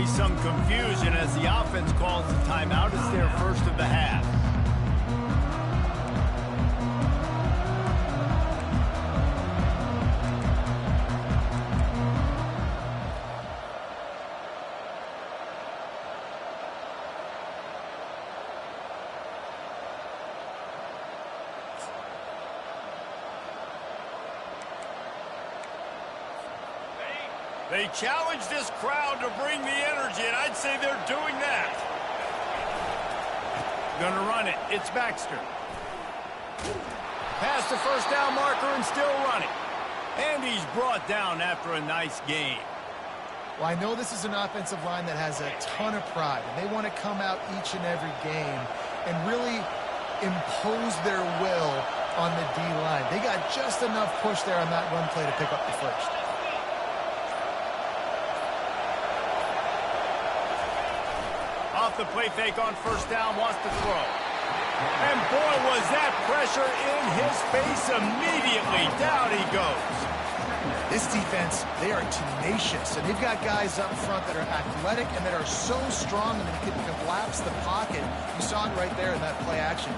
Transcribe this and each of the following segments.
be some confusion as the offense calls the timeout. It's their first of the half. They challenge this crowd to bring the energy, and I'd say they're doing that. Gonna run it. It's Baxter. Past the first down marker and still running. And he's brought down after a nice game. Well, I know this is an offensive line that has a ton of pride, and they want to come out each and every game and really impose their will on the D-line. They got just enough push there on that run play to pick up the first. Off the play fake on first down, wants to throw. And boy, was that pressure in his face immediately. Down he goes. This defense, they are tenacious, and they've got guys up front that are athletic and that are so strong and they can collapse the pocket. You saw it right there in that play action.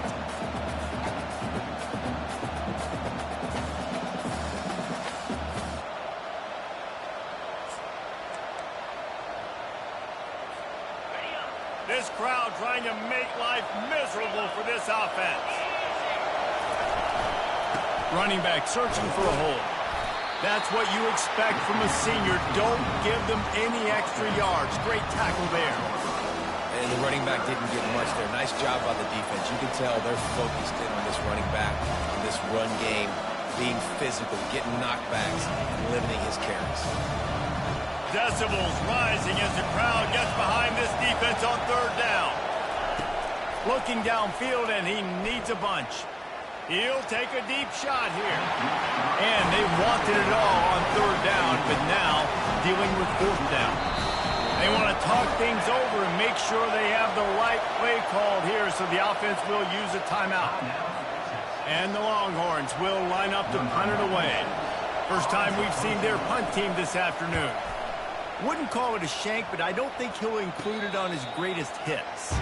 This crowd trying to make life miserable for this offense. Running back searching for a hole. That's what you expect from a senior. Don't give them any extra yards. Great tackle there. And the running back didn't get much there. Nice job by the defense. You can tell they're focused in on this running back, on this run game, being physical, getting knockbacks, and limiting his carries. Decibels rising as the crowd gets behind this defense on third down. Looking downfield, and he needs a bunch. He'll take a deep shot here. And they wanted it all on third down, but now dealing with fourth down. They want to talk things over and make sure they have the right play called here, so the offense will use a timeout. And the Longhorns will line up to punt it away. First time we've seen their punt team this afternoon. Wouldn't call it a shank, but I don't think he'll include it on his greatest hits.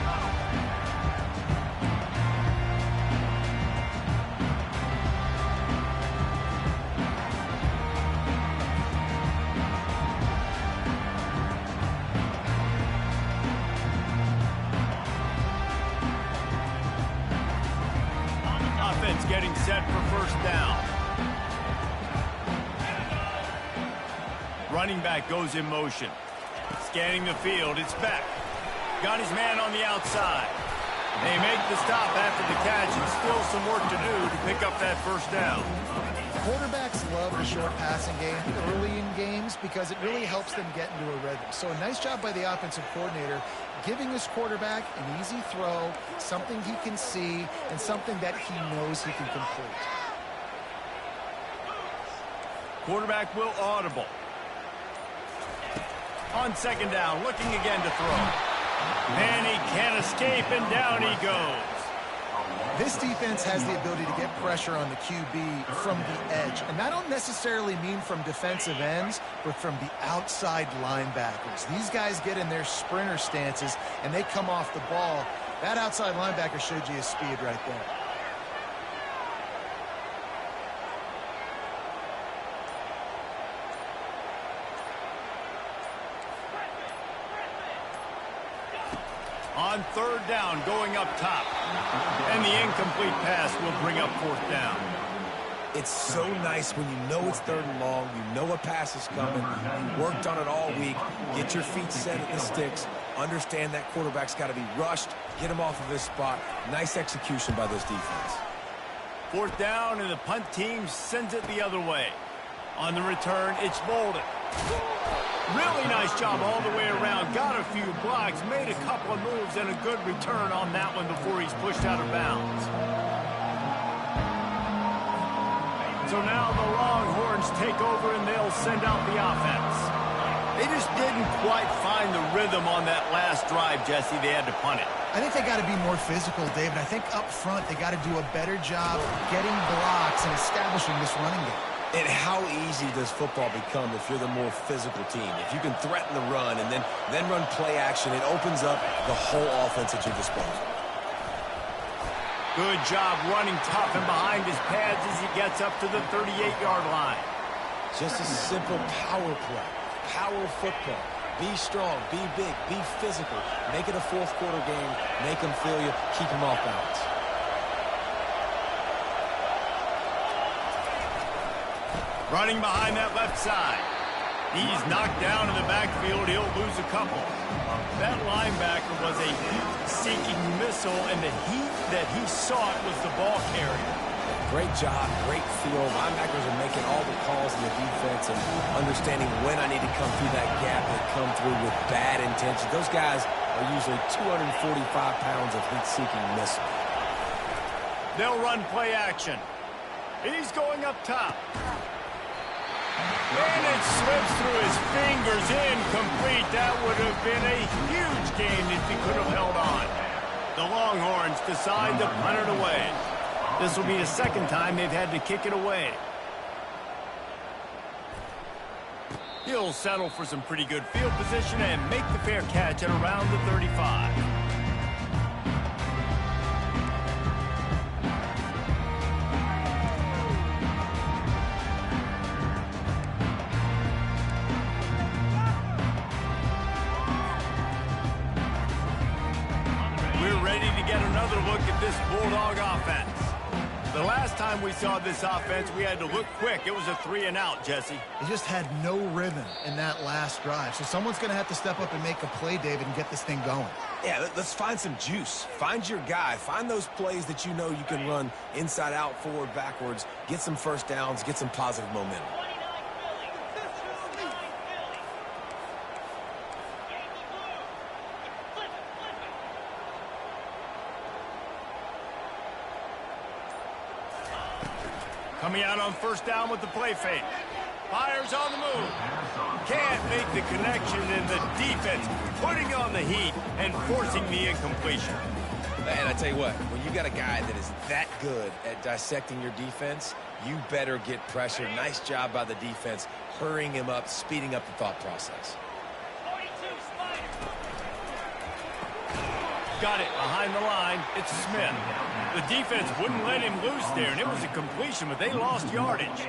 Offense getting set for first down. Running back goes in motion. Scanning the field, it's Beck. Got his man on the outside. They make the stop after the catch, and still some work to do to pick up that first down. Quarterbacks love the short passing game early in games because it really helps them get into a rhythm. So a nice job by the offensive coordinator giving his quarterback an easy throw, something he can see, and something that he knows he can complete. Quarterback will audible. On second down, looking again to throw. And he can't escape, and down he goes. This defense has the ability to get pressure on the QB from the edge. And I don't necessarily mean from defensive ends, but from the outside linebackers. These guys get in their sprinter stances, and they come off the ball. That outside linebacker showed you his speed right there. On third down, going up top. And the incomplete pass will bring up fourth down. It's so nice when you know it's third and long, you know a pass is coming, you worked on it all week, get your feet set at the sticks, understand that quarterback's got to be rushed, get him off of his spot. Nice execution by this defense. Fourth down, and the punt team sends it the other way. On the return, it's Bolden. Really nice job all the way around. Got a few blocks, made a couple of moves, and a good return on that one before he's pushed out of bounds. So now the Longhorns take over, and they'll send out the offense. They just didn't quite find the rhythm on that last drive, Jesse. They had to punt it. I think they got to be more physical, David. I think up front they got to do a better job getting blocks and establishing this running game. And how easy does football become if you're the more physical team? If you can threaten the run and then run play action, it opens up the whole offense at your disposal. Good job running tough and behind his pads as he gets up to the 38-yard line. Just a simple power play, power football. Be strong, be big, be physical. Make it a fourth-quarter game. Make them feel you. Keep them off balance. Running behind that left side. He's knocked down in the backfield. He'll lose a couple. That linebacker was a heat-seeking missile, and the heat that he sought was the ball carrier. Great job, great feel. Linebackers are making all the calls in the defense and understanding when I need to come through that gap and come through with bad intentions. Those guys are usually 245 pounds of heat-seeking missile. They'll run play action. He's going up top. And it slips through his fingers, incomplete. That would have been a huge gain if he could have held on. The Longhorns decide to punt it away. This will be the second time they've had to kick it away. He'll settle for some pretty good field position and make the fair catch at around the 35. Another look at this Bulldog offense. The last time we saw this offense, we had to look quick. It was a 3-and-out, Jesse. They just had no rhythm in that last drive. So someone's going to have to step up and make a play, David, and get this thing going. Yeah, let's find some juice. Find your guy. Find those plays that you know you can run inside out, forward, backwards. Get some first downs. Get some positive momentum. Coming out on first down with the play fake. Fires on the move. Can't make the connection, and the defense putting on the heat and forcing the incompletion. And I tell you what, when you got a guy that is that good at dissecting your defense, you better get pressure. Nice job by the defense, hurrying him up, speeding up the thought process. Got it behind the line. It's Smith. The defense wouldn't let him loose there, and it was a completion, but they lost yardage.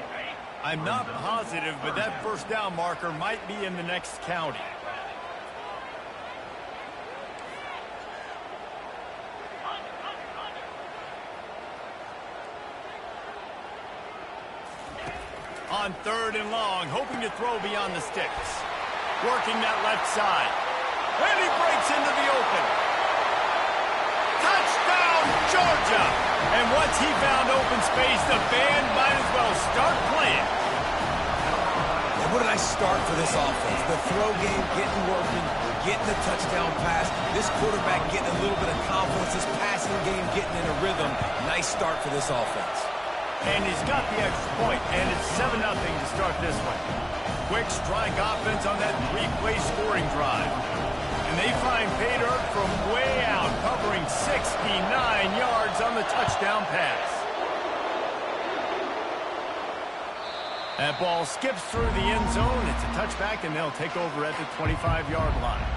I'm not positive, but that first down marker might be in the next county. On third and long, hoping to throw beyond the sticks. Working that left side. And he breaks into the open. Touchdown, Georgia! And once he found open space, the band might as well start playing. And what a nice start for this offense. The throw game getting working, getting the touchdown pass. This quarterback getting a little bit of confidence. This passing game getting in a rhythm. Nice start for this offense. And he's got the extra point, and it's 7-0 to start this one. Quick strike offense on that 3-play scoring drive. And they find pay dirt from way out, covering 69 yards on the touchdown pass. That ball skips through the end zone. It's a touchback, and they'll take over at the 25-yard line.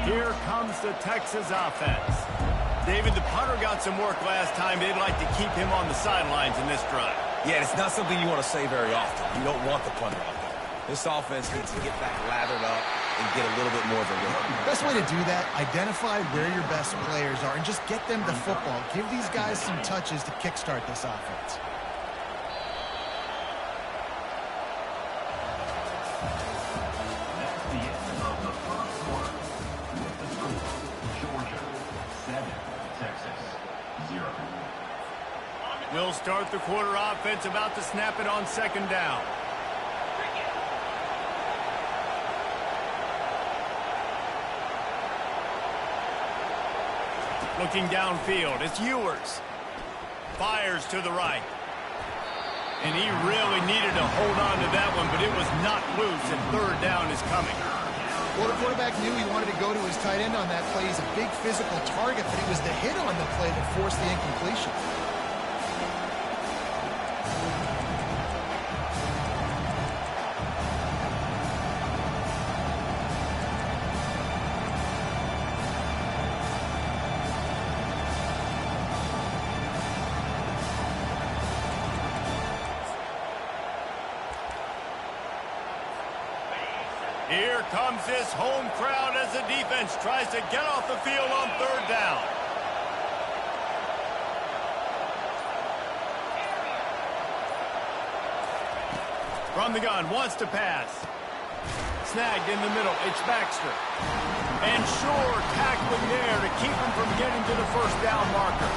Here comes the Texas offense. David, the punter got some work last time. They'd like to keep him on the sidelines in this drive. Yeah, it's not something you want to say very often. You don't want the punter out there. This offense needs to get back lathered up and get a little bit more of a rhythm. Best way to do that, identify where your best players are and just get them the football. Give these guys some touches to kickstart this offense. We'll start the quarter offense, about to snap it on second down. Looking downfield, it's Ewers. Fires to the right. And he really needed to hold on to that one, but it was not loose, and third down is coming. Well, the quarterback knew he wanted to go to his tight end on that play. He's a big physical target, but it was the hit on the play that forced the incompletion. Here comes this home crowd as the defense tries to get off the field on third down. From the gun, wants to pass. Snagged in the middle, it's Baxter. And Shore tackling there to keep him from getting to the first down marker.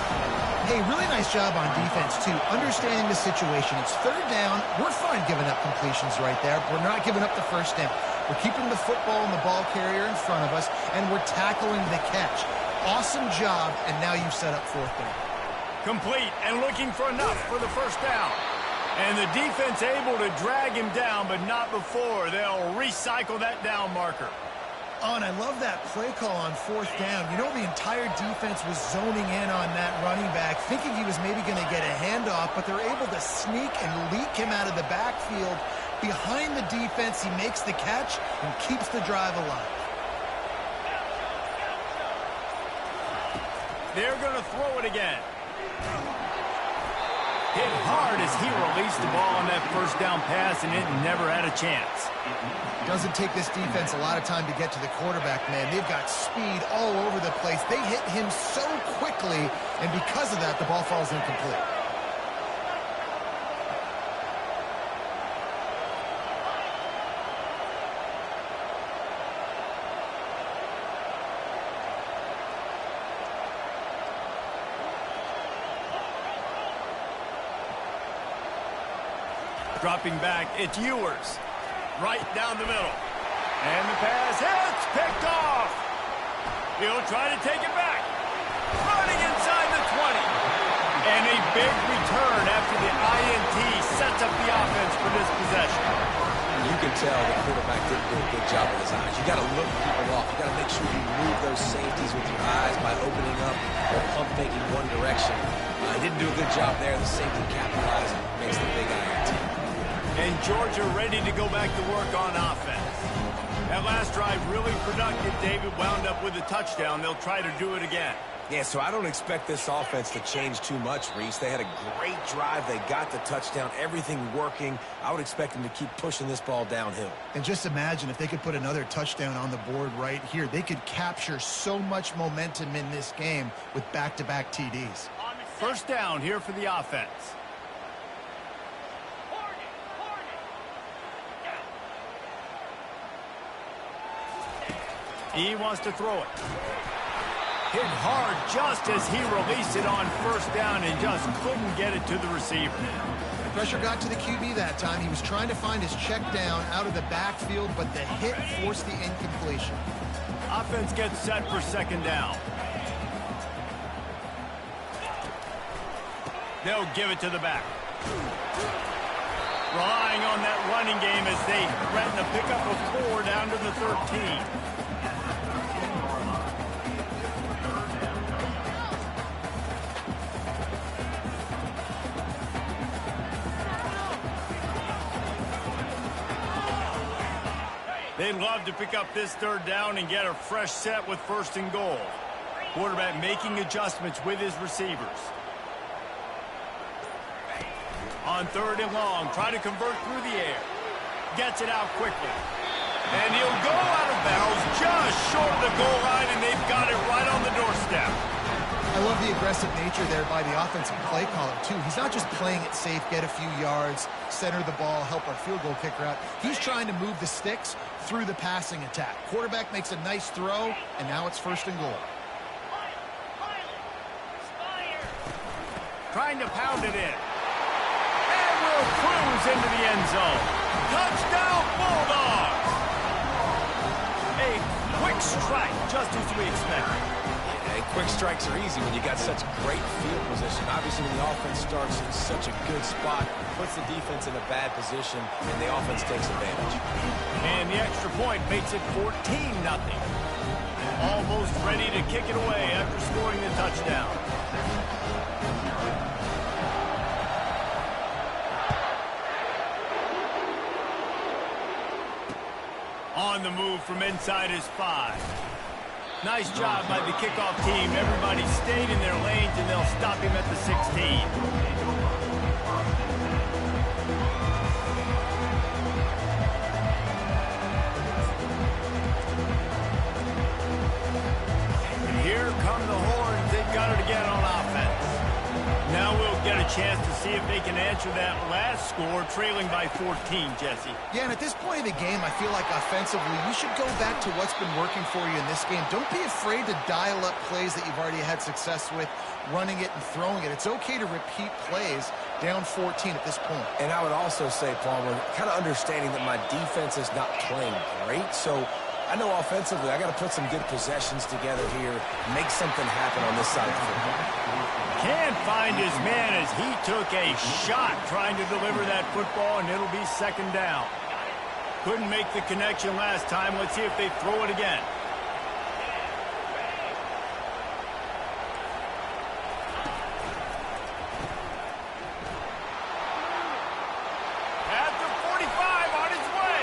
Hey, really nice job on defense, too, understanding the situation. It's third down. We're fine giving up completions right there. We're not giving up the first down. We're keeping the football and the ball carrier in front of us, and we're tackling the catch. Awesome job, and now you've set up fourth down. Complete and looking for enough for the first down. And the defense able to drag him down, but not before. They'll recycle that down marker. Oh, and I love that play call on fourth down. You know, the entire defense was zoning in on that running back, thinking he was maybe going to get a handoff, but they're able to sneak and leak him out of the backfield. Behind the defense, he makes the catch and keeps the drive alive. They're going to throw it again. Hit hard as he released the ball on that first down pass, and it never had a chance. Doesn't take this defense a lot of time to get to the quarterback, man. They've got speed all over the place. They hit him so quickly, and because of that, the ball falls incomplete. Dropping back, it's Ewers. Right down the middle. And the pass hits, picked off. He'll try to take it back. Running inside the 20. And a big return after the INT sets up the offense for this possession. You can tell the quarterback didn't do a good job with his eyes. You got to look people off. You got to make sure you move those safeties with your eyes by opening up or pump faking one direction. He didn't do a good job there. The safety capitalized and makes the big INT. And Georgia ready to go back to work on offense. That last drive really productive. David wound up with a touchdown. They'll try to do it again. Yeah, so I don't expect this offense to change too much, Reese. They had a great drive. They got the touchdown. Everything working. I would expect them to keep pushing this ball downhill. And just imagine if they could put another touchdown on the board right here. They could capture so much momentum in this game with back-to-back TDs. First down here for the offense. He wants to throw it. Hit hard just as he released it on first down and just couldn't get it to the receiver. The pressure got to the QB that time. He was trying to find his check down out of the backfield, but the hit forced the incompletion. Offense gets set for second down. They'll give it to the back. Relying on that running game as they threaten to pick up a 4 down to the 13. They'd love to pick up this third down and get a fresh set with first and goal. Quarterback making adjustments with his receivers. On third and long, try to convert through the air. Gets it out quickly. And he'll go out of bounds just short of the goal line, and they've got it right on the doorstep. I love the aggressive nature there by the offensive play caller, too. He's not just playing it safe, get a few yards, center the ball, help our field goal kicker out. He's trying to move the sticks through the passing attack. Quarterback makes a nice throw, and now it's first and goal. Trying to pound it in. And will cruise into the end zone. Touchdown, Bulldogs! A quick strike, just as we expected. And quick strikes are easy when you got such great field position. Obviously, when the offense starts in such a good spot, puts the defense in a bad position, and the offense takes advantage. And the extra point makes it 14-0. Almost ready to kick it away after scoring the touchdown. On the move from inside his 5. Nice job by the kickoff team. Everybody stayed in their lanes, and they'll stop him at the 16. Come the horns. They've got it again on offense. Now we'll get a chance to see if they can answer that last score, trailing by 14, Jesse. Yeah, and at this point of the game, I feel like offensively, you should go back to what's been working for you in this game. Don't be afraid to dial up plays that you've already had success with, running it and throwing it. It's okay to repeat plays down 14 at this point. And I would also say, Palmer, kind of understanding that my defense is not playing great, so I know offensively I got to put some good possessions together here, make something happen on this side of the football. Can't find his man as he took a shot trying to deliver that football, and it'll be second down. Couldn't make the connection last time. Let's see if they throw it again. At the 45, on his way.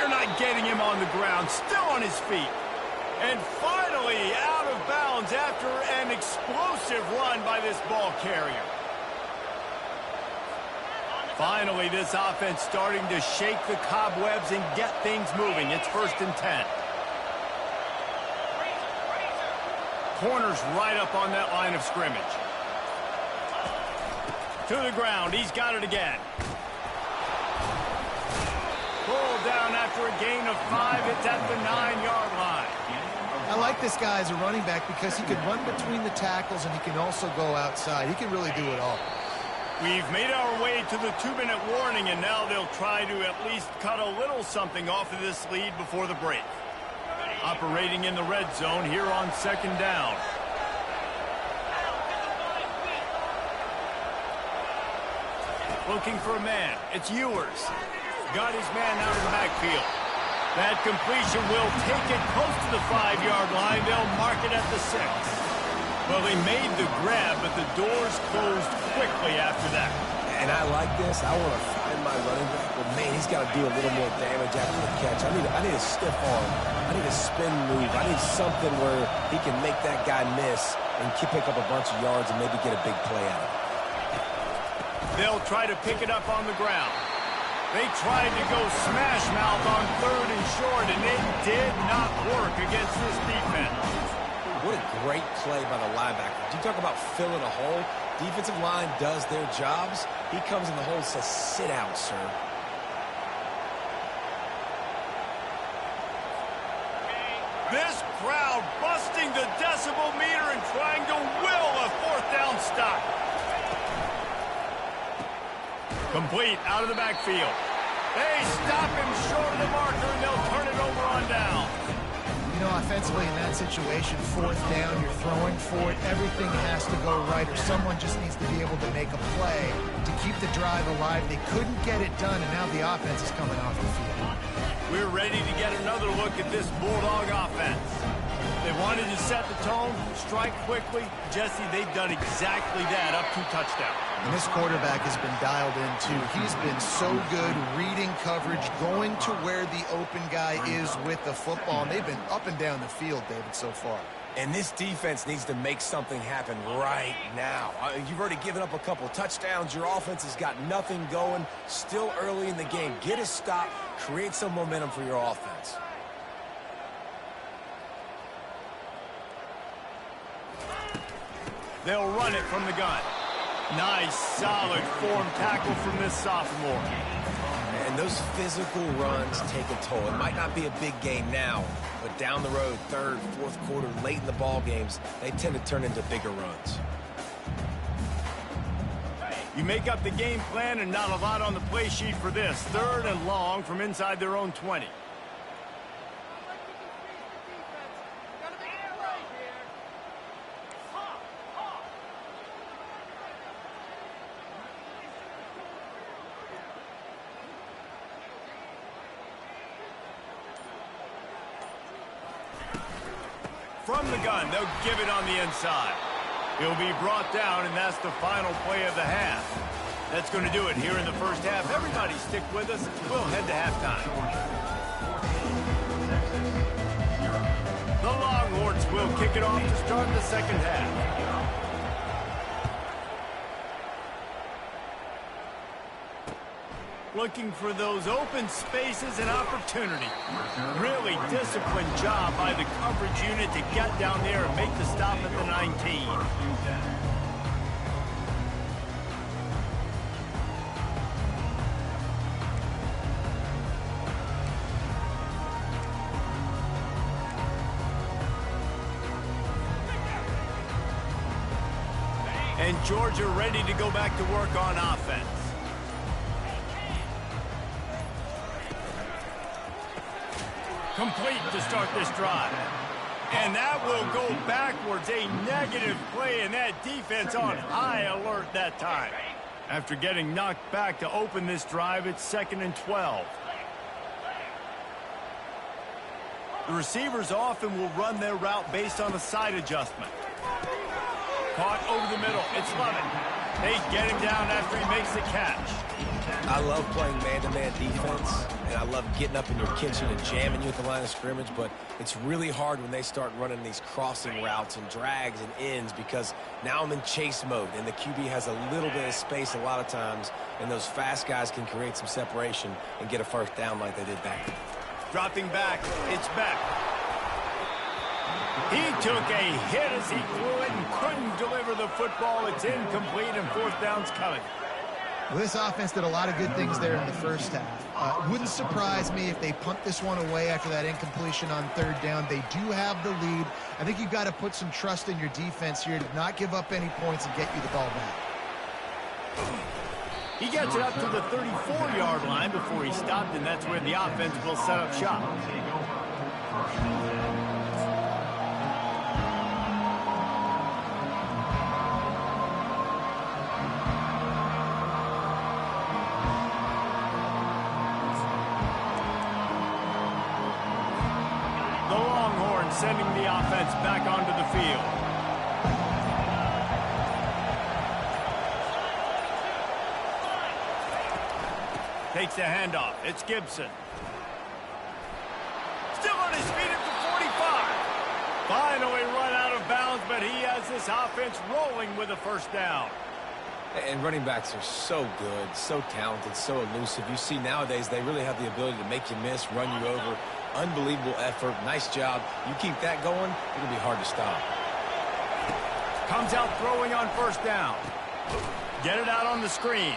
You're not getting him on the ground, still on his feet. And finally out of bounds after an explosive run by this ball carrier. Finally, this offense starting to shake the cobwebs and get things moving. It's 1st and 10. Corner's right up on that line of scrimmage. To the ground. He's got it again. Pulled down after a gain of 5. It's at the 9-yard line. I like this guy as a running back because he can run between the tackles and he can also go outside. He can really do it all. We've made our way to the 2-minute warning, and now they'll try to at least cut a little something off of this lead before the break. Operating in the red zone here on 2nd down. Looking for a man. It's Ewers. Got his man out of the backfield. That completion will take it close to the 5-yard line. They'll mark it at the 6. Well, they made the grab, but the doors closed quickly after that. And I like this. I want to find my running back, but man, he's got to do a little more damage after the catch. I need a stiff arm. I need a spin move. I need something where he can make that guy miss and pick up a bunch of yards and maybe get a big play out of it. They'll try to pick it up on the ground. They tried to go smash mouth on 3rd and short, and it did not work against this defense. What a great play by the linebacker. You talk about filling a hole. Defensive line does their jobs. He comes in the hole and says, sit out, sir. This crowd busting the decibel meter and trying to will a 4th down stop. Complete out of the backfield. They stop him short of the marker, and they'll turn it over on down. You know, offensively in that situation, 4th down, you're throwing for it. Everything has to go right, or someone just needs to be able to make a play to keep the drive alive. They couldn't get it done, and now the offense is coming off the field. We're ready to get another look at this Bulldog offense. They wanted to set the tone, strike quickly. Jesse, they've done exactly that, up 2 touchdowns. And this quarterback has been dialed in, too. He's been so good reading coverage, going to where the open guy is with the football. And they've been up and down the field, David, so far. And this defense needs to make something happen right now. You've already given up a couple touchdowns. Your offense has got nothing going. Still early in the game. Get a stop. Create some momentum for your offense. They'll run it from the gun. Nice, solid form tackle from this sophomore. And those physical runs take a toll. It might not be a big game now, but down the road, 3rd, 4th quarter, late in the ball games, they tend to turn into bigger runs. You make up the game plan and not a lot on the play sheet for this. 3rd and long from inside their own 20. from the gun. They'll give it on the inside. He'll be brought down, and that's the final play of the half. That's going to do it here in the first half. Everybody stick with us. We'll head to halftime. The Longhorns will kick it off to start the second half. Looking for those open spaces and opportunity. Really disciplined job by the coverage unit to get down there and make the stop at the 19. And Georgia ready to go back to work on offense. Complete to start this drive. And that will go backwards. A negative play, and that defense on high alert that time. After getting knocked back to open this drive, it's 2nd and 12. The receivers often will run their route based on a side adjustment. Caught over the middle. It's Lovett. They get him down after he makes the catch. I love playing man-to-man defense, and I love getting up in your kitchen and jamming you at the line of scrimmage, but it's really hard when they start running these crossing routes and drags and ends because now I'm in chase mode, and the QB has a little bit of space a lot of times, and those fast guys can create some separation and get a first down like they did back. Dropping back, it's Beck. He took a hit as he threw it and couldn't deliver the football. It's incomplete, and fourth down's coming. Well, this offense did a lot of good things there in the first half. Wouldn't surprise me if they punt this one away after that incompletion on third down. They do have the lead. I think you've got to put some trust in your defense here to not give up any points and get you the ball back. He gets it up to the 34-yard line before he stopped, and that's where the offense will set up shop. Sending the offense back onto the field. Takes the handoff. It's Gibson. Still on his feet at the 45. Finally run out of bounds, but he has this offense rolling with a first down. And running backs are so good, so talented, so elusive. You see nowadays they really have the ability to make you miss, run you over. Unbelievable effort. Nice job. You keep that going, it'll be hard to stop. Comes out throwing on first down. Get it out on the screen.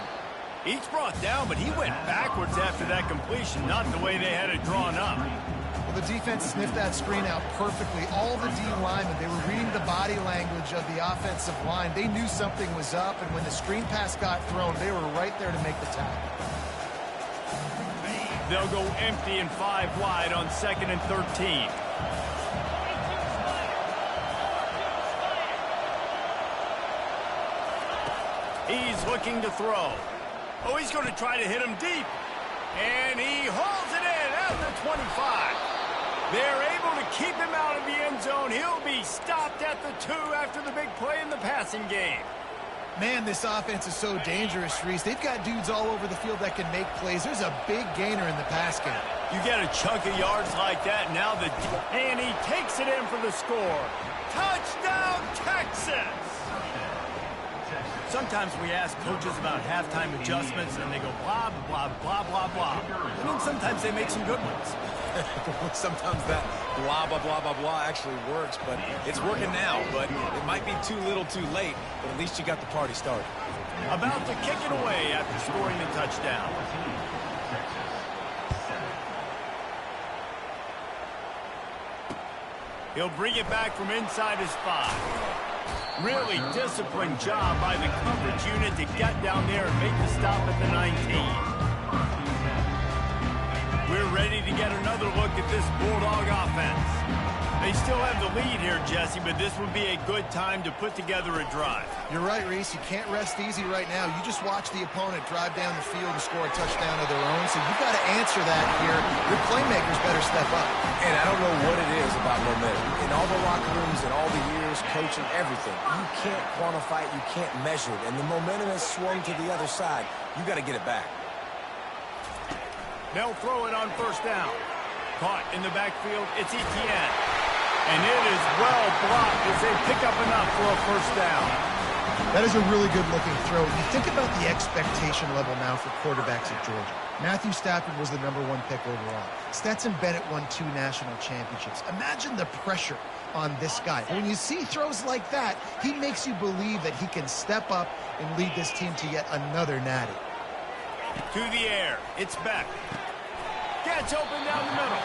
Each brought down, but he went backwards after that completion, not the way they had it drawn up. Well, the defense sniffed that screen out perfectly. All the D linemen, they were reading the body language of the offensive line. They knew something was up, and when the screen pass got thrown, they were right there to make the tackle. They'll go empty and 5 wide on 2nd and 13. He's looking to throw. Oh, he's going to try to hit him deep. And he hauls it in at the 25. They're able to keep him out of the end zone. He'll be stopped at the 2 after the big play in the passing game. Man, this offense is so dangerous, Reese. They've got dudes all over the field that can make plays. There's a big gainer in the pass game. You get a chunk of yards like that, now and he takes it in for the score. Touchdown, Texas! Sometimes we ask coaches about halftime adjustments, and they go blah, blah, blah, blah, blah. And then sometimes they make some good ones. Sometimes that blah, blah, blah, blah, blah actually works, but it's working now. But it might be too little too late, but at least you got the party started. About to kick it away after scoring the touchdown. He'll bring it back from inside his 5. Really disciplined job by the coverage unit to get down there and make the stop at the 19. We're ready to get another look at this Bulldog offense. They still have the lead here, Jesse, but this would be a good time to put together a drive. You're right, Reese. You can't rest easy right now. You just watch the opponent drive down the field and score a touchdown of their own, so you've got to answer that here. Your playmakers better step up. And I don't know what it is about momentum. In all the locker rooms and all the years, coaching, everything, you can't quantify it, you can't measure it. And the momentum has swung to the other side. You got to get it back. They'll throw it on first down. Caught in the backfield, it's Ncaa. And it is well blocked as they pick up enough for a first down. That is a really good-looking throw. You think about the expectation level now for quarterbacks at Georgia. Matthew Stafford was the #1 pick overall. Stetson Bennett won 2 national championships. Imagine the pressure on this guy. When you see throws like that, he makes you believe that he can step up and lead this team to yet another natty. To the air, it's Beck. Gets open down the middle.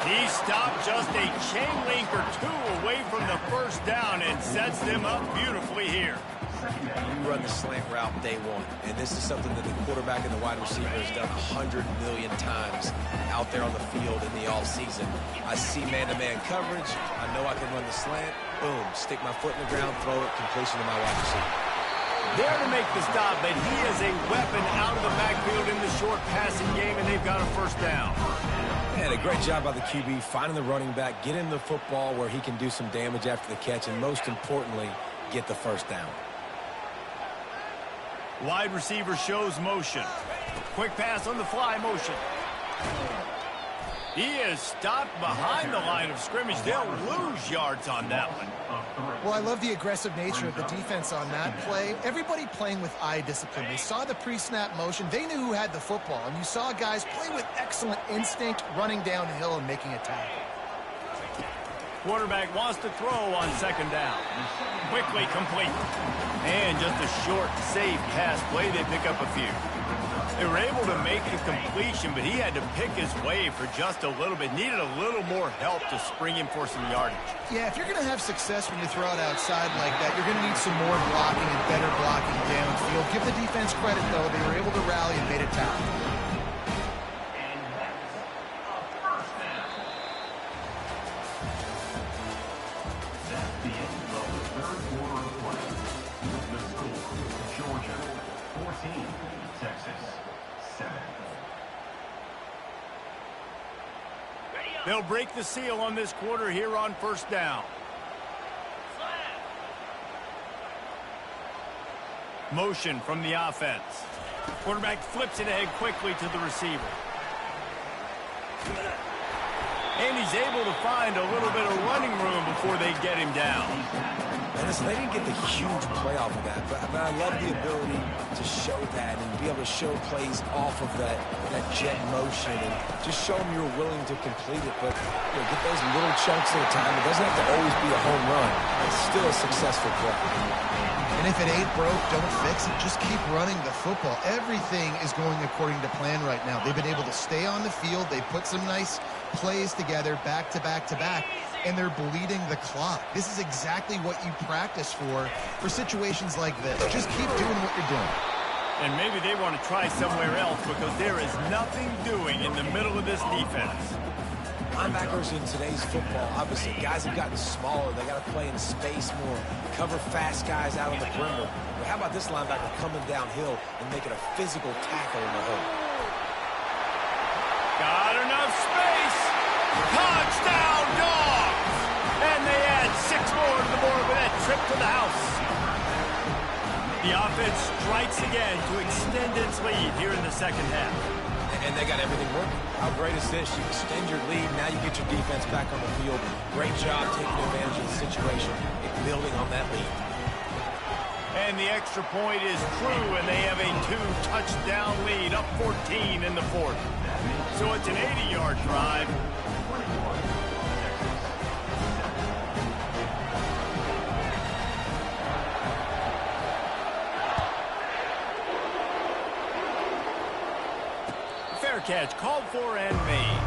He stopped just a chain link or 2 away from the first down and sets them up beautifully here. You run the slant route day one, and this is something that the quarterback and the wide receiver has done 100 million times out there on the field in the offseason. I see man-to-man coverage. I know I can run the slant. Boom, stick my foot in the ground, throw it, completion to my wide receiver. There to make the stop, but he is a weapon out of the backfield in the short passing game, and they've got a first down. And a great job by the QB finding the running back, get him the football where he can do some damage after the catch, and most importantly, get the first down. Wide receiver shows motion. Quick pass on the fly motion. He is stopped behind the line of scrimmage. They'll lose yards on that one. Well, I love the aggressive nature of the defense on that play. Everybody playing with eye discipline. They saw the pre-snap motion. They knew who had the football. And you saw guys play with excellent instinct, running downhill and making a tackle. Quarterback wants to throw on second down. Quickly complete. And just a short, safe pass play. They pick up a few. They were able to make the completion, but he had to pick his way for just a little bit. Needed a little more help to spring him for some yardage. Yeah, if you're going to have success when you throw it outside like that, you're going to need some more blocking and better blocking downfield. Give the defense credit, though. They were able to rally and made a tackle. They'll break the seal on this quarter here on first down. Motion from the offense. Quarterback flips it ahead quickly to the receiver. And he's able to find a little bit of running room before they get him down. And listen, they didn't get the huge play off of that, but I love the ability to show that and be able to show plays off of that jet motion and just show them you're willing to complete it, but get those little chunks at a time. It doesn't have to always be a home run. It's still a successful play. And if it ain't broke, don't fix it. Just keep running the football. Everything is going according to plan right now. They've been able to stay on the field. They put some nice plays together back to back to back, and they're bleeding the clock. This is exactly what you practice for situations like this. Just keep doing what you're doing. And maybe they want to try somewhere else because there is nothing doing in the middle of this defense. Linebackers in today's football, obviously, guys have gotten smaller. They got to play in space more, cover fast guys out on the perimeter. But how about this linebacker coming downhill and making a physical tackle in the hole? Got enough space. Touchdown, Dogs! And they add 6 more to the board with that trip to the house. The offense strikes again to extend its lead here in the second half. And they got everything working. How great is this? You extend your lead, now you get your defense back on the field. Great job taking advantage of the situation and building on that lead. And the extra point is true, and they have a 2-touchdown lead, up 14 in the fourth. So it's an 80-yard drive. Fair catch, called for and made.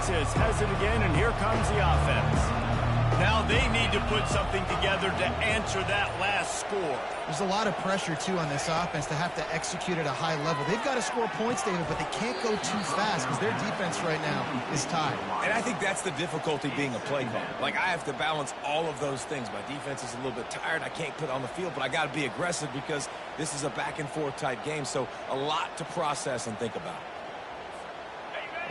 says has it again, and here comes the offense. Now they need to put something together to answer that last score. There's a lot of pressure, too, on this offense to have to execute at a high level. They've got to score points, David, but they can't go too fast because their defense right now is tied. And I think that's the difficulty being a play caller. Like, I have to balance all of those things. My defense is a little bit tired. I can't put it on the field, but I got to be aggressive because this is a back-and-forth type game, so a lot to process and think about.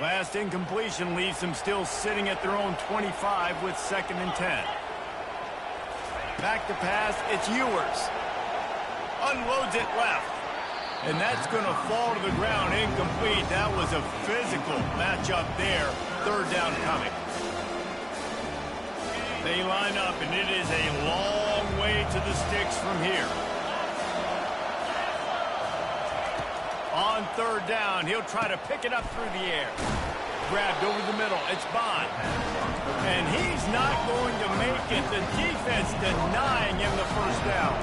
Last incompletion leaves them still sitting at their own 25 with 2nd and 10. Back to pass, it's Ewers. Unloads it left. And that's going to fall to the ground incomplete. That was a physical matchup there. 3rd down coming. They line up, and it is a long way to the sticks from here. On 3rd down, he'll try to pick it up through the air. Grabbed over the middle. It's Bond. And he's not going to make it. The defense denying him the 1st down.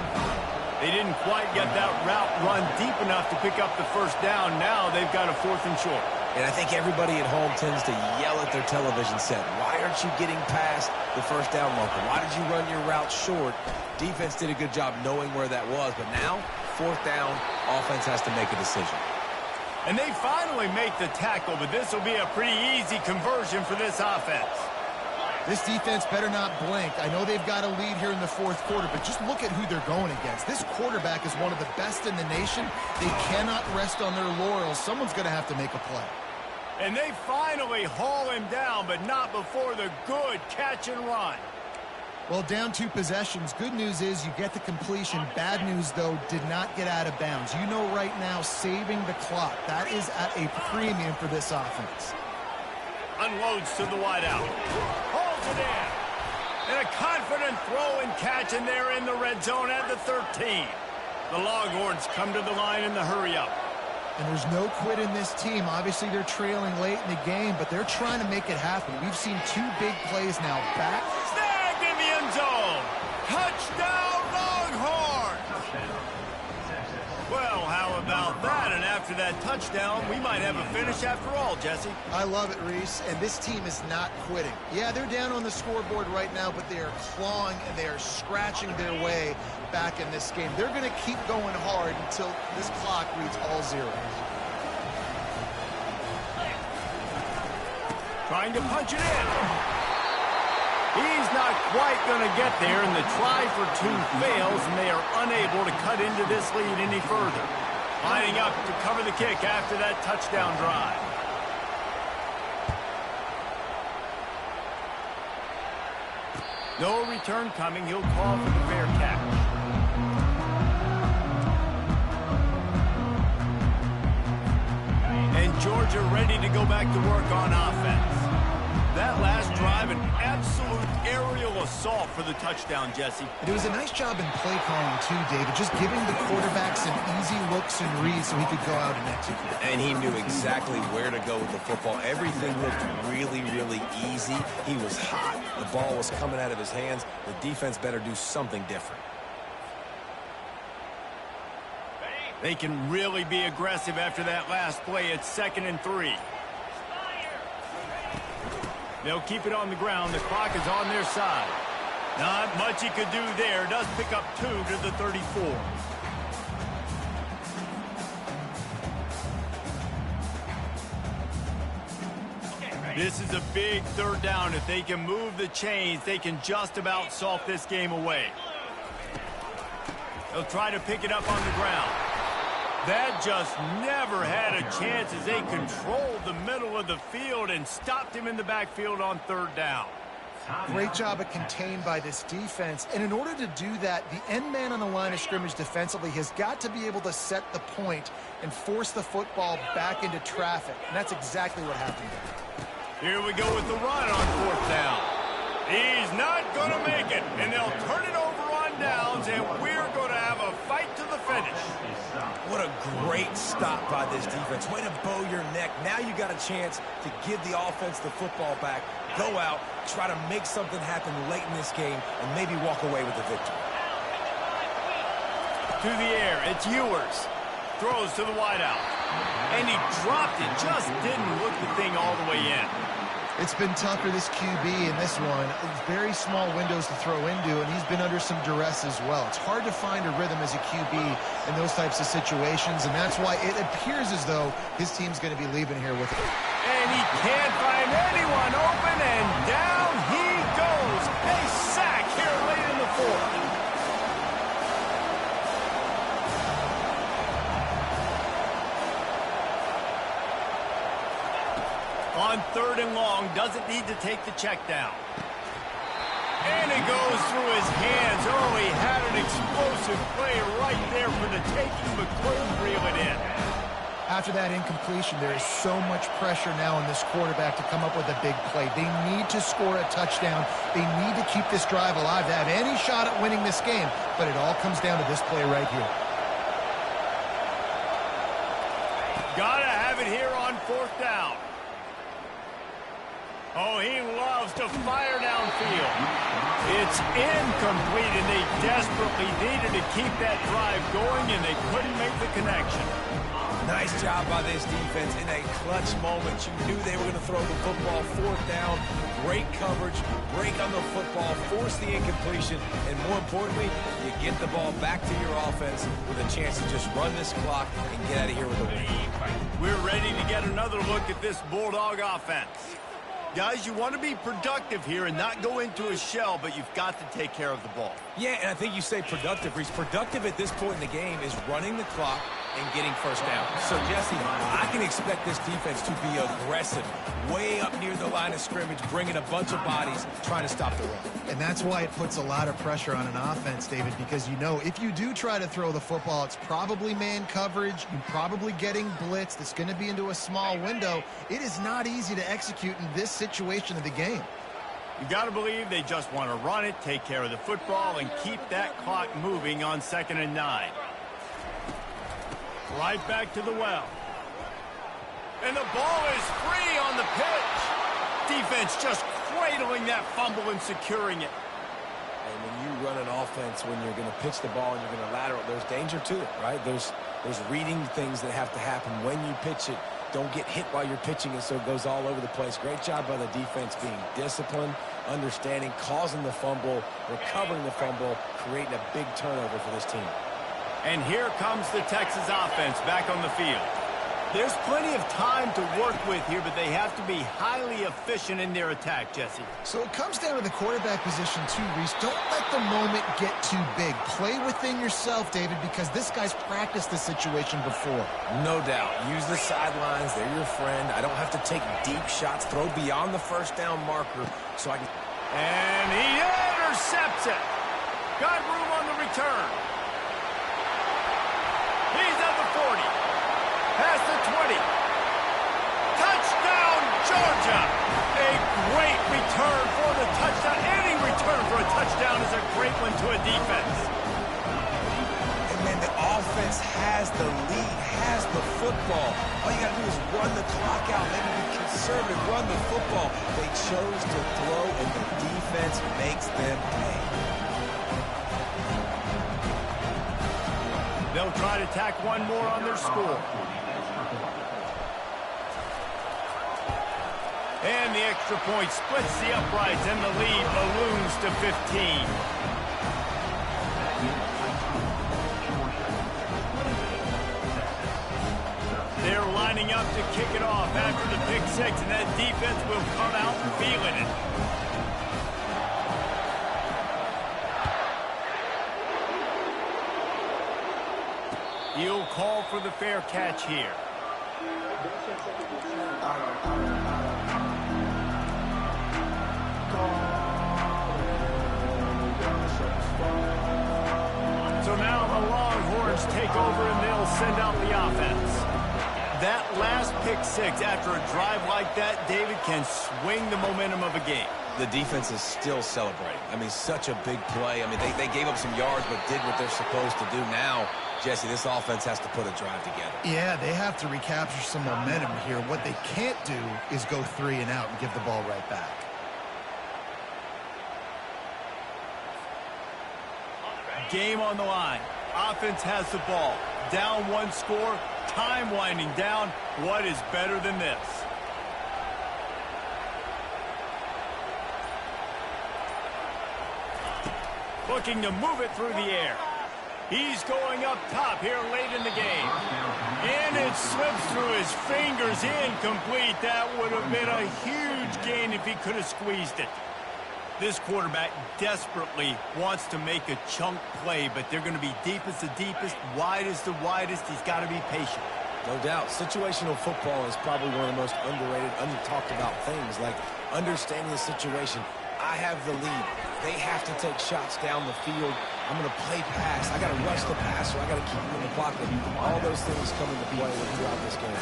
They didn't quite get that route run deep enough to pick up the 1st down. Now they've got a 4th and short. And I think everybody at home tends to yell at their television set. Why aren't you getting past the 1st down marker? Why did you run your route short? Defense did a good job knowing where that was. But now, 4th down, offense has to make a decision. And they finally make the tackle, but this will be a pretty easy conversion for this offense. This defense better not blink. I know they've got a lead here in the 4th quarter, but just look at who they're going against. This quarterback is one of the best in the nation. They cannot rest on their laurels. Someone's going to have to make a play. And they finally haul him down, but not before the good catch and run. Well, down 2 possessions. Good news is you get the completion. Bad news, though, did not get out of bounds. You know right now, saving the clock. That is at a premium for this offense. Unloads to the wideout. Holds it in. And a confident throw and catch, and they're in the red zone at the 13. The Longhorns come to the line in the hurry-up. And there's no quit in this team. Obviously, they're trailing late in the game, but they're trying to make it happen. We've seen 2 big plays now. Back. Snagged in the end zone. Touchdown, Longhorns. Well, how about that? And after that touchdown, we might have a finish after all, Jesse. I love it, Reese. And this team is not quitting. Yeah, they're down on the scoreboard right now, but they are clawing and they are scratching their way back in this game. They're going to keep going hard until this clock reads all zeros. Trying to punch it in. He's not quite going to get there, and the try for 2 fails, and they are unable to cut into this lead any further. Lining up to cover the kick after that touchdown drive. No return coming. He'll call for the fair catch. And Georgia ready to go back to work on offense. That last drive, an absolute aerial assault for the touchdown, Jesse. It was a nice job in play calling, too, David, just giving the quarterback some easy looks and reads so he could go out and execute. And he knew exactly where to go with the football. Everything looked really, really easy. He was hot. The ball was coming out of his hands. The defense better do something different. They can really be aggressive after that last play. It's 2nd and 3. They'll keep it on the ground. The clock is on their side. Not much he could do there. Does pick up 2 to the 34. This is a big 3rd down. If they can move the chains, they can just about salt this game away. They'll try to pick it up on the ground. That just never had a chance as they controlled the middle of the field and stopped him in the backfield on 3rd down. Great job of contained by this defense. And in order to do that, the end man on the line of scrimmage defensively has got to be able to set the point and force the football back into traffic. And that's exactly what happened there. Here we go with the run on 4th down. He's not going to make it, and they'll turn it over on downs, and we're going to have a fight to the finish. What a great stop by this defense. Way to bow your neck. Now you got a chance to give the offense the football back, go out, try to make something happen late in this game, and maybe walk away with the victory. To the air, it's Ewers. Throws to the wideout. And he dropped it, just didn't look the thing all the way in. It's been tough for this QB in this one. Very small windows to throw into, and he's been under some duress as well. It's hard to find a rhythm as a QB in those types of situations, and that's why it appears as though his team's going to be leaving here with it. And he can't find anyone open, and down he goes. A sack here late in the fourth. On 3rd and long, doesn't need to take the check down. And it goes through his hands. Oh, he had an explosive play right there for the taking, but couldn't reel it in. After that incompletion, there is so much pressure now on this quarterback to come up with a big play. They need to score a touchdown. They need to keep this drive alive to have any shot at winning this game, but it all comes down to this play right here. Gotta have it here on 4th down. Oh, he loves to fire downfield. It's incomplete, and they desperately needed to keep that drive going, and they couldn't make the connection. Nice job by this defense in a clutch moment. You knew they were going to throw the football. 4th down, great coverage, break on the football, force the incompletion, and more importantly, you get the ball back to your offense with a chance to just run this clock and get out of here with a win. We're ready to get another look at this Bulldog offense. Guys, you want to be productive here and not go into a shell, but you've got to take care of the ball. Yeah, and I think you say productive, Reese. Productive at this point in the game is running the clock and getting 1st down. So, Jesse, I can expect this defense to be aggressive, way up near the line of scrimmage, bringing a bunch of bodies, trying to stop the run. And that's why it puts a lot of pressure on an offense, David, because you know if you do try to throw the football, it's probably man coverage. You're probably getting blitzed. It's going to be into a small window. It is not easy to execute in this situation of the game. You got to believe they just want to run it, take care of the football, and keep that clock moving on 2nd and 9. Right back to the well. And the ball is free on the pitch. Defense just cradling that fumble and securing it. And when you run an offense, when you're going to pitch the ball and you're going to lateral, there's danger to it, right? There's reading things that have to happen when you pitch it. Don't get hit while you're pitching it so it goes all over the place. Great job by the defense being disciplined, understanding, causing the fumble, recovering the fumble, creating a big turnover for this team. And here comes the Texas offense back on the field. There's plenty of time to work with here, but they have to be highly efficient in their attack, Jesse. So it comes down to the quarterback position too, Reese. Don't let the moment get too big. Play within yourself, David, because this guy's practiced this situation before. No doubt. Use the sidelines. They're your friend. I don't have to take deep shots. Throw beyond the 1st down marker so I can... And he intercepts it. Got room on the return. He's at the 40. Past the 20. Touchdown, Georgia. A great return for the touchdown. Any return for a touchdown is a great one to a defense. And then the offense has the lead, has the football. All you got to do is run the clock out, maybe be conservative, run the football. They chose to throw, and the defense makes them pay. They'll try to tack one more on their score. And the extra point splits the uprights, and the lead balloons to 15. They're lining up to kick it off after the pick 6, and that defense will come out feeling it. He'll call for the fair catch here. So now the Longhorns take over and they'll send out the offense. That last pick 6 after a drive like that, David, can swing the momentum of a game. The defense is still celebrating. I mean, such a big play. I mean, they gave up some yards but did what they're supposed to do. Now, Jesse, this offense has to put a drive together. Yeah, they have to recapture some momentum here. What they can't do is go 3 and out and give the ball right back. Game on the line. Offense has the ball. Down 1 score. Time winding down. What is better than this? Looking to move it through the air. He's going up top here late in the game. And it slips through his fingers, incomplete. That would have been a huge gain if he could have squeezed it. This quarterback desperately wants to make a chunk play, but they're going to be deepest the deepest, widest the widest. He's got to be patient. No doubt. Situational football is probably one of the most underrated, under-talked about things, like understanding the situation. I have the lead. They have to take shots down the field. I'm going to play pass. I got to rush the passer. I got to keep him in the pocket. All those things come into play throughout this game.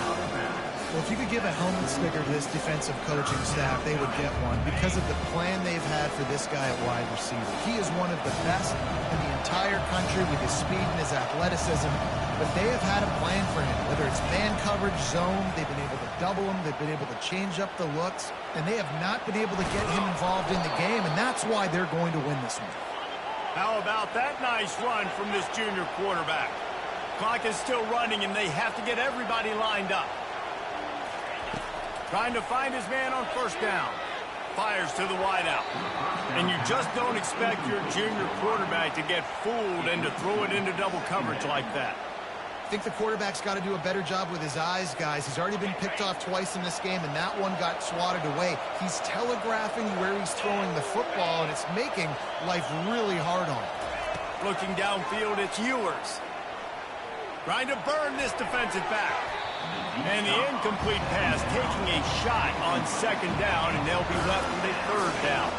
Well, if you could give a helmet sticker to this defensive coaching staff, they would get one because of the plan they've had for this guy at wide receiver. He is one of the best in the entire country with his speed and his athleticism, but they have had a plan for him. Whether it's man coverage, zone, they've been able to double him, they've been able to change up the looks, and they have not been able to get him involved in the game, and that's why they're going to win this one. How about that nice run from this junior quarterback? Clock is still running, and they have to get everybody lined up. Trying to find his man on first down. Fires to the wideout. And you just don't expect your junior quarterback to get fooled and to throw it into double coverage like that. I think the quarterback's got to do a better job with his eyes, guys. He's already been picked off twice in this game, and that one got swatted away. He's telegraphing where he's throwing the football, and it's making life really hard on him. Looking downfield, it's Ewers. Trying to burn this defensive back. And the incomplete pass taking a shot on second down, and they'll be left with a third down.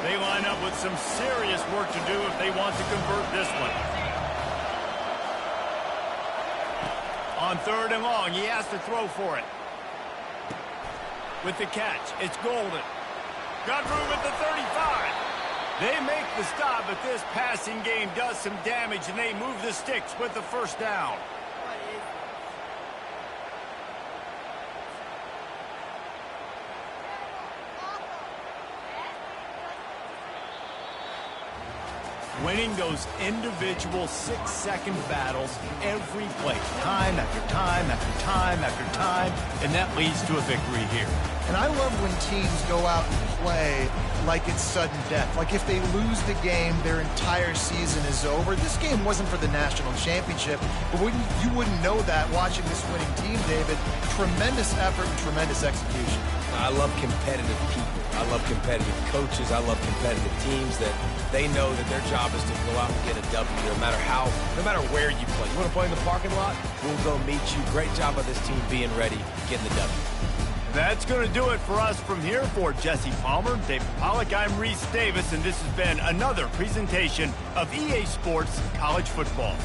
They line up with some serious work to do if they want to convert this one. On third and long, he has to throw for it. With the catch, it's Golden. Got room at the 35. They make the stop, but this passing game does some damage, and they move the sticks with the first down. Winning those individual 6-second battles every play, time after time after time after time, and that leads to a victory here. And I love when teams go out and play like it's sudden death. Like if they lose the game, their entire season is over. This game wasn't for the national championship, but you wouldn't know that watching this winning team, David. Tremendous effort and tremendous execution. I love competitive people. I love competitive coaches. I love competitive teams that they know that their job is to go out and get a W no matter where you play. You want to play in the parking lot? We'll go meet you. Great job of this team being ready, getting the W. That's going to do it for us from here. For Jesse Palmer, David Pollack, I'm Reese Davis, and this has been another presentation of EA Sports College Football.